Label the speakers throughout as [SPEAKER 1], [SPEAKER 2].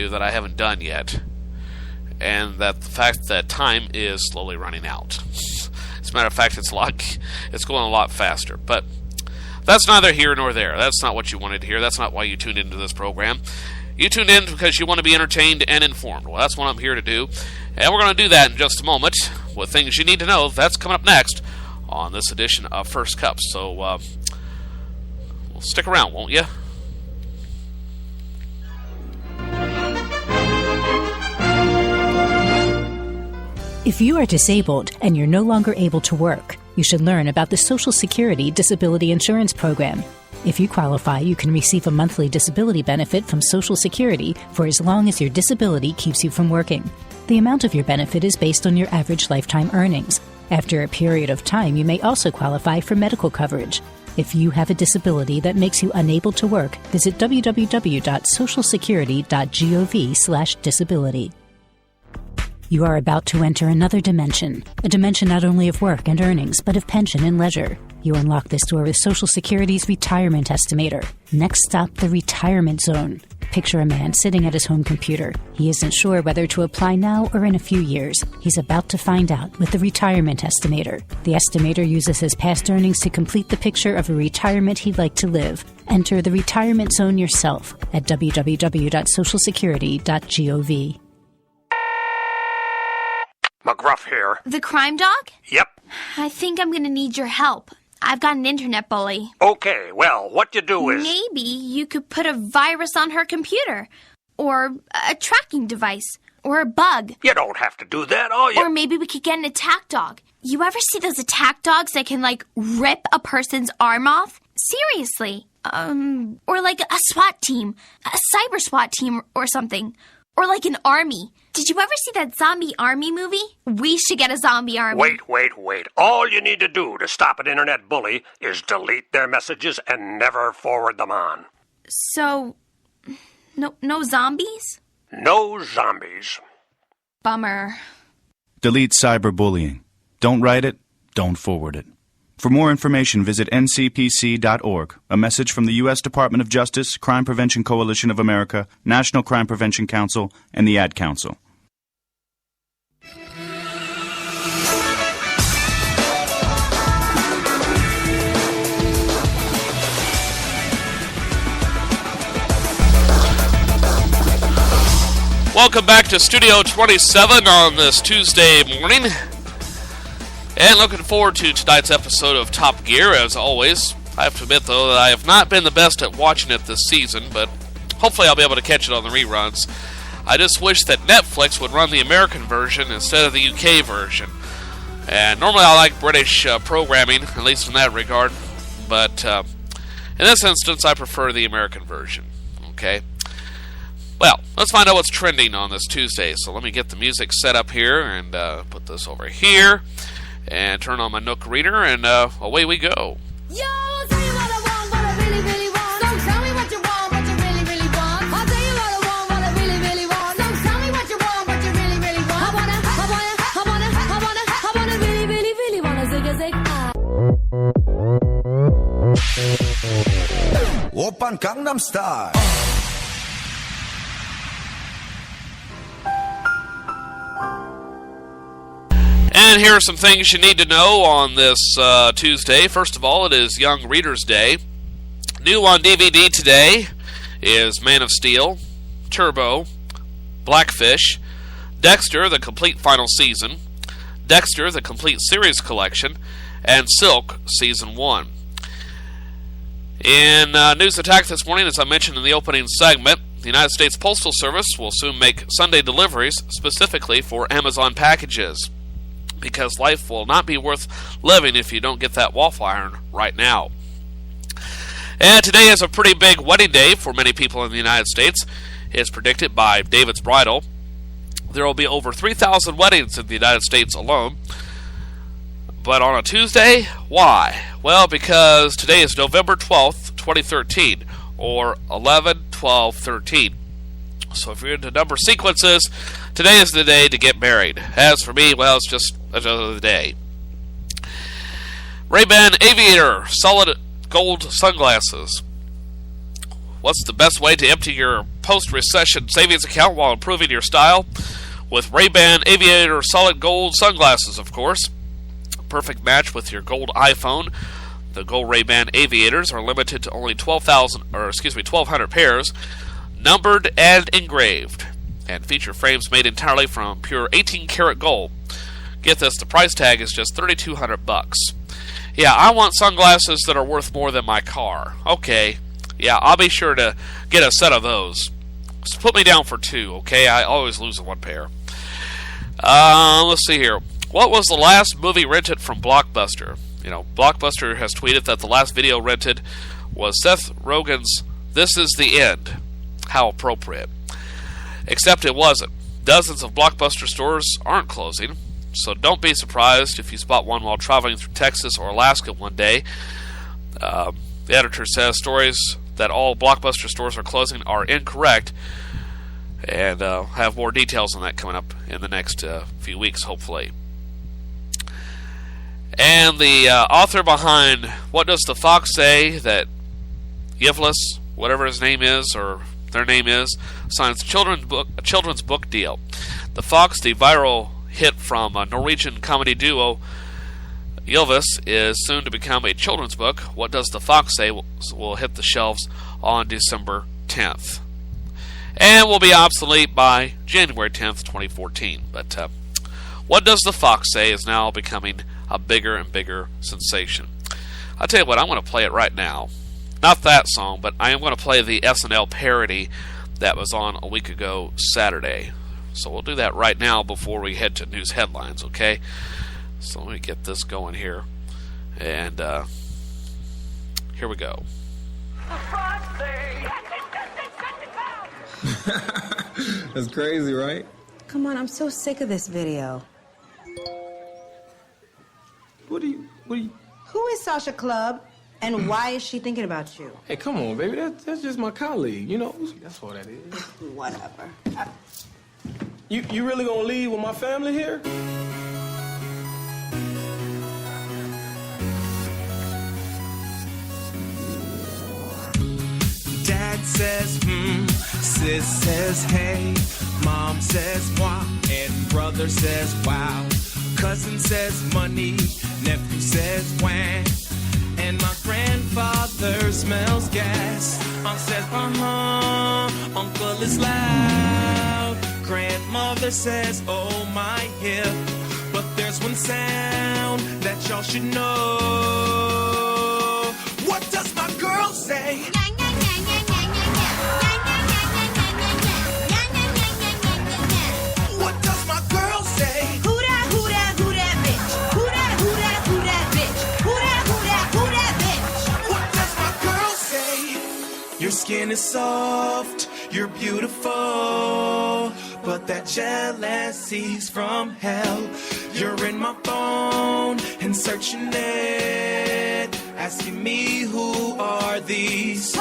[SPEAKER 1] do that I haven't done yet. And that the fact that time is slowly running out. As a matter of fact, it's going a lot faster. But that's neither here nor there. That's not what you wanted to hear. That's not why you tuned into this program. You tuned in because you want to be entertained and informed. Well, that's what I'm here to do. And we're going to do that in just a moment with things you need to know. That's coming up next on this edition of First Cup. So, well, stick around, won't you?
[SPEAKER 2] If you are disabled and you're no longer able to work, you should learn about the Social Security Disability Insurance Program. If you qualify, you can receive a monthly disability benefit from Social Security for as long as your disability keeps you from working. The amount of your benefit is based on your average lifetime earnings. After a period of time, you may also qualify for medical coverage. If you have a disability that makes you unable to work, visit www.socialsecurity.gov/disability. You are about to enter another dimension, a dimension not only of work and earnings, but of pension and leisure. You unlock this door with Social Security's Retirement Estimator. Next stop, the Retirement Zone. Picture a man sitting at his home computer. He isn't sure whether to apply now or in a few years. He's about to find out with the Retirement Estimator. The estimator uses his past earnings to complete the picture of a retirement he'd like to live. Enter the Retirement Zone yourself at www.socialsecurity.gov.
[SPEAKER 3] McGruff here.
[SPEAKER 4] The crime dog?
[SPEAKER 3] Yep.
[SPEAKER 4] I think I'm gonna need your help. I've got an internet bully.
[SPEAKER 3] Okay, well, what you do is...
[SPEAKER 4] Maybe you could put a virus on her computer. Or a tracking device. Or a bug.
[SPEAKER 3] You don't have to do that,
[SPEAKER 4] Or maybe we could get an attack dog. You ever see those attack dogs that can, rip a person's arm off? Seriously. Or like a SWAT team. A cyber SWAT team or something. Or like an army. Did you ever see that zombie army movie? We should get a zombie army.
[SPEAKER 3] Wait. All you need to do to stop an internet bully is delete their messages and never forward them on.
[SPEAKER 4] So, no zombies?
[SPEAKER 3] No zombies.
[SPEAKER 4] Bummer.
[SPEAKER 5] Delete cyberbullying. Don't write it, don't forward it. For more information, visit ncpc.org. A message from the U.S. Department of Justice, Crime Prevention Coalition of America, National Crime Prevention Council, and the Ad Council.
[SPEAKER 1] Welcome back to Studio 27 on this Tuesday morning. And looking forward to tonight's episode of Top Gear, as always. I have to admit, though, that I have not been the best at watching it this season, but hopefully I'll be able to catch it on the reruns. I just wish that Netflix would run the American version instead of the UK version. And normally I like British programming, at least in that regard, but in this instance I prefer the American version. Okay? Well, let's find out what's trending on this Tuesday. So let me get the music set up here and put this over here. And turn on my Nook reader, and away we go.
[SPEAKER 6] Yo, I'll tell you what I want, what I really, really want. Don't tell me what you want, what you really, really want. I'll tell you what I want, what I really, really want. Don't tell me what you want, what you really, really want. I wanna really, really, really wanna zig a zig.
[SPEAKER 7] Oppan Gangnam Style.
[SPEAKER 1] And here are some things you need to know on this Tuesday. First of all, it is Young Readers Day. New on DVD today is Man of Steel, Turbo, Blackfish, Dexter, the complete final season, Dexter, the complete series collection, and Silk, Season 1. In News Attack this morning, as I mentioned in the opening segment, the United States Postal Service will soon make Sunday deliveries specifically for Amazon packages, because life will not be worth living if you don't get that waffle iron right now. And today is a pretty big wedding day for many people in the United States. It's predicted by David's Bridal. There will be over 3,000 weddings in the United States alone. But on a Tuesday, why? Well, because today is November 12th, 2013, or 11-12-13. So if you're into number sequences, today is the day to get married. As for me, well, it's just another day. Ray-Ban Aviator solid gold sunglasses. What's the best way to empty your post-recession savings account while improving your style? With Ray-Ban Aviator Solid Gold sunglasses, of course. Perfect match with your gold iPhone. The gold Ray-Ban Aviators are limited to only 1,200 pairs, numbered and engraved, and feature frames made entirely from pure 18-karat gold. Get this, the price tag is just $3,200. Yeah, I want sunglasses that are worth more than my car. Okay, yeah, I'll be sure to get a set of those. Just put me down for 2, okay? I always lose one pair. Let's see here. What was the last movie rented from Blockbuster? You know, Blockbuster has tweeted that the last video rented was Seth Rogen's This Is the End. How appropriate. Except it wasn't. Dozens of Blockbuster stores aren't closing, so don't be surprised if you spot one while traveling through Texas or Alaska one day. The editor says stories that all Blockbuster stores are closing are incorrect, and have more details on that coming up in the next few weeks, hopefully. And the author behind What Does the Fox Say, that Yivlis, whatever his name is, or their name is, signs a children's book deal. The Fox, the viral hit from a Norwegian comedy duo Ylvis, is soon to become a children's book. What Does the Fox Say will hit the shelves on December 10th. And will be obsolete by January 10th, 2014. But What Does the Fox Say is now becoming a bigger and bigger sensation. I'll tell you what, I'm going to play it right now. Not that song, but I am going to play the SNL parody that was on a week ago Saturday. So we'll do that right now before we head to news headlines, okay? So let me get this going here. And here we go.
[SPEAKER 8] That's crazy, right?
[SPEAKER 9] Come on, I'm so sick of this video.
[SPEAKER 8] What do you...
[SPEAKER 9] Who is Sasha Club, and why is she thinking about you?
[SPEAKER 8] Hey, come on, baby. That's just my colleague. You know, that's all that is.
[SPEAKER 9] Whatever.
[SPEAKER 8] You really gonna leave with my family here?
[SPEAKER 10] Dad says, sis says, hey, mom says, moi, and brother says, wow. Cousin says, money, nephew says, wham. And my grandfather smells gas. Aunt says, uncle is loud. Grandmother says, oh my hip. But there's one sound that y'all should know. What does my girl say? What does my girl say?
[SPEAKER 6] Who that bitch? Who that bitch? Who that bitch?
[SPEAKER 10] What does my girl say? Your skin is soft, you're beautiful, but that jealousy's from hell. You're in my phone and searching it, asking me who are these.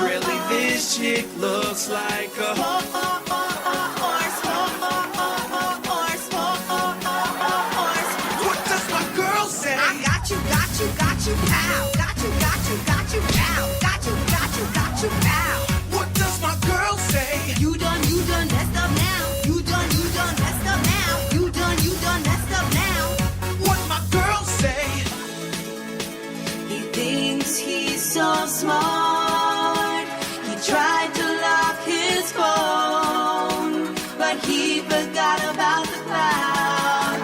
[SPEAKER 10] Really, this chick looks like a horse. What does my girl say?
[SPEAKER 6] I got you, pal. Got you, pal. Got you, pal.
[SPEAKER 10] What does my girl say?
[SPEAKER 6] You done messed up now. You done messed up now. You done messed up now.
[SPEAKER 10] What my girl say?
[SPEAKER 6] He thinks he's so smart. He tried to lock his phone, but he forgot about the cloud.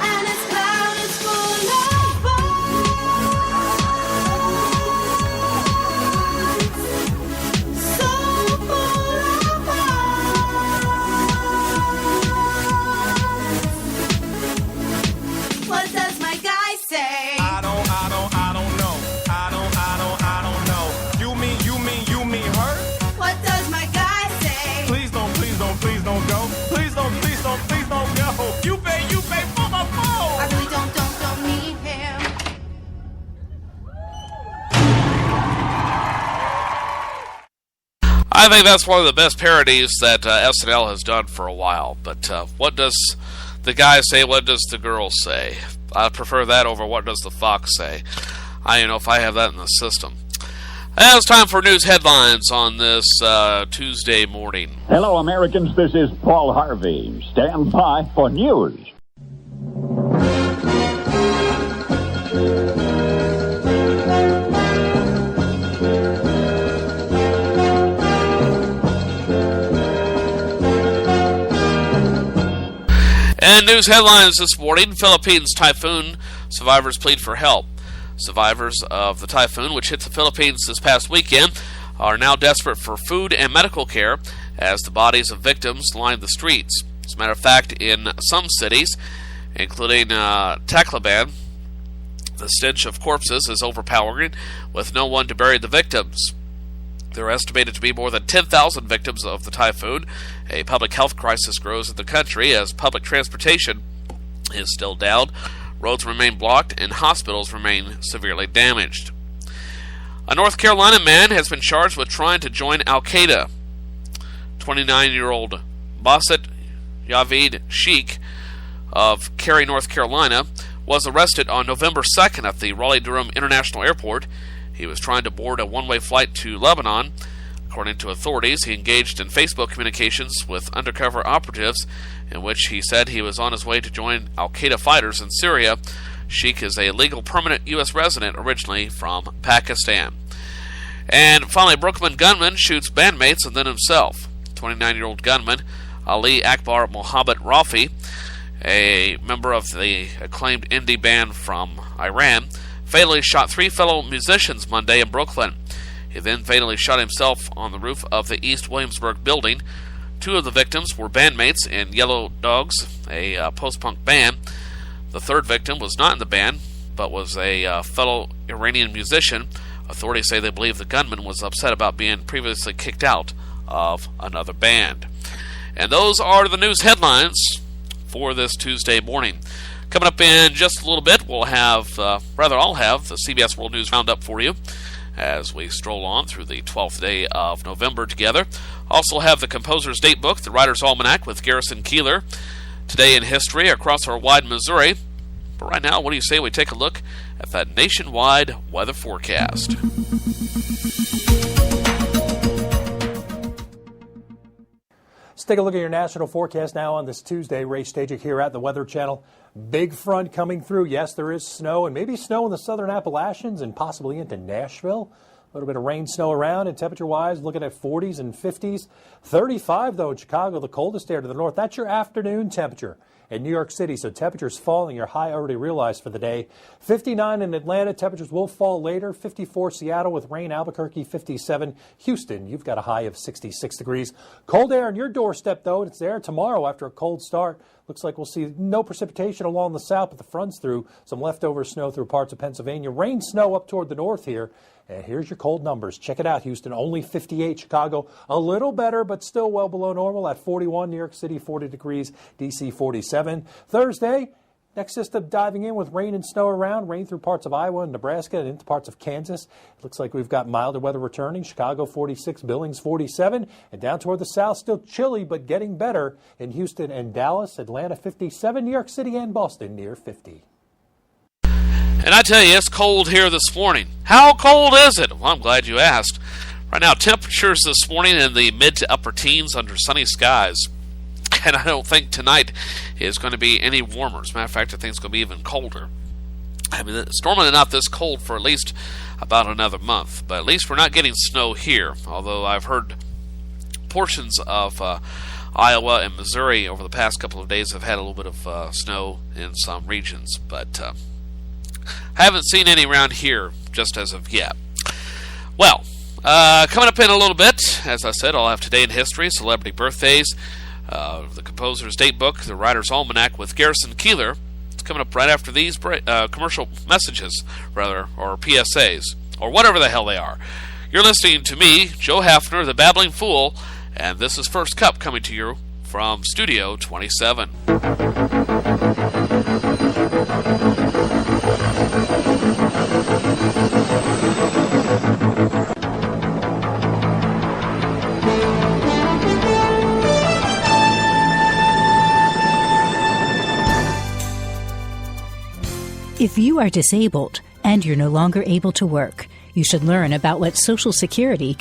[SPEAKER 6] And his cloud is full of bugs. So full of bugs. What does my guy say?
[SPEAKER 10] I don't know. You mean her?
[SPEAKER 6] What does my guy say?
[SPEAKER 10] Please don't go. Please don't go. You pay for my phone.
[SPEAKER 6] I really don't need him.
[SPEAKER 1] I think that's one of the best parodies that SNL has done for a while. But what does the guy say? What does the girl say? I prefer that over what does the fox say. I don't know if I have that in the system. Now it's time for news headlines on this Tuesday morning.
[SPEAKER 11] Hello, Americans. This is Paul Harvey. Stand by for news.
[SPEAKER 1] And news headlines this morning: Philippines typhoon survivors plead for help. Survivors of the typhoon, which hit the Philippines this past weekend, are now desperate for food and medical care as the bodies of victims line the streets. As a matter of fact, in some cities, including Tacloban, the stench of corpses is overpowering, with no one to bury the victims. There are estimated to be more than 10,000 victims of the typhoon. A public health crisis grows in the country as public transportation is still down, roads remain blocked, and hospitals remain severely damaged. A North Carolina man has been charged with trying to join Al-Qaeda. 29-year-old Basit Yavid Sheikh of Cary, North Carolina, was arrested on November 2nd at the Raleigh-Durham International Airport. He was trying to board a one-way flight to Lebanon. According to authorities, he engaged in Facebook communications with undercover operatives in which he said he was on his way to join al-Qaeda fighters in Syria. Sheikh is a legal permanent U.S. resident originally from Pakistan. And finally, a Brooklyn gunman shoots bandmates and then himself. 29-year-old gunman Ali Akbar Mohammed Rafi, a member of the acclaimed indie band from Iran, fatally shot 3 fellow musicians Monday in Brooklyn. He then fatally shot himself on the roof of the East Williamsburg building. 2 of the victims were bandmates in Yellow Dogs, a post-punk band. The third victim was not in the band, but was a fellow Iranian musician. Authorities say they believe the gunman was upset about being previously kicked out of another band. And those are the news headlines for this Tuesday morning. Coming up in just a little bit, I'll have the CBS World News Roundup for you as we stroll on through the 12th day of November together. Also have the Composer's Date Book, the Writer's Almanac with Garrison Keeler, Today in History across our wide Missouri. But right now, what do you say we take a look at that nationwide weather forecast?
[SPEAKER 12] Let's take a look at your national forecast now on this Tuesday. Ray Stajic here at the Weather Channel. Big front coming through. Yes, there is snow, and maybe snow in the southern Appalachians and possibly into Nashville. A little bit of rain, snow around, and temperature-wise, looking at 40s and 50s. 35, though, in Chicago, the coldest air to the north. That's your afternoon temperature. In New York City, so temperatures falling, your high already realized for the day. 59 in Atlanta, temperatures will fall later. 54 Seattle with rain, Albuquerque 57. Houston, you've got a high of 66 degrees. Cold air on your doorstep, though, and it's there tomorrow after a cold start. Looks like we'll see no precipitation along the south, but the front's through. Some leftover snow through parts of Pennsylvania. Rain, snow up toward the north here. And here's your cold numbers. Check it out, Houston. Only 58. Chicago, a little better, but still well below normal at 41. New York City, 40 degrees. D.C., 47. Thursday, next system diving in with rain and snow around. Rain through parts of Iowa and Nebraska and into parts of Kansas. It looks like we've got milder weather returning. Chicago, 46. Billings, 47. And down toward the south, still chilly, but getting better in Houston and Dallas. Atlanta, 57. New York City and Boston, near 50.
[SPEAKER 1] And I tell you, it's cold here this morning. How cold is it? Well, I'm glad you asked. Right now, temperatures this morning in the mid to upper teens under sunny skies. And I don't think tonight is going to be any warmer. As a matter of fact, I think it's going to be even colder. I mean, it's normally not this cold for at least about another month. But at least we're not getting snow here. Although I've heard portions of Iowa and Missouri over the past couple of days have had a little bit of snow in some regions. But I haven't seen any around here just as of yet. Well, coming up in a little bit, as I said, I'll have Today in History, Celebrity Birthdays, the Composer's Date Book, the Writer's Almanac with Garrison Keeler. It's coming up right after these commercial messages, or PSAs, or whatever the hell they are. You're listening to me, Joe Hafner, the Babbling Fool, and this is First Cup coming to you from Studio 27.
[SPEAKER 2] If you are disabled, and you're no longer able to work. You should learn about what Social Security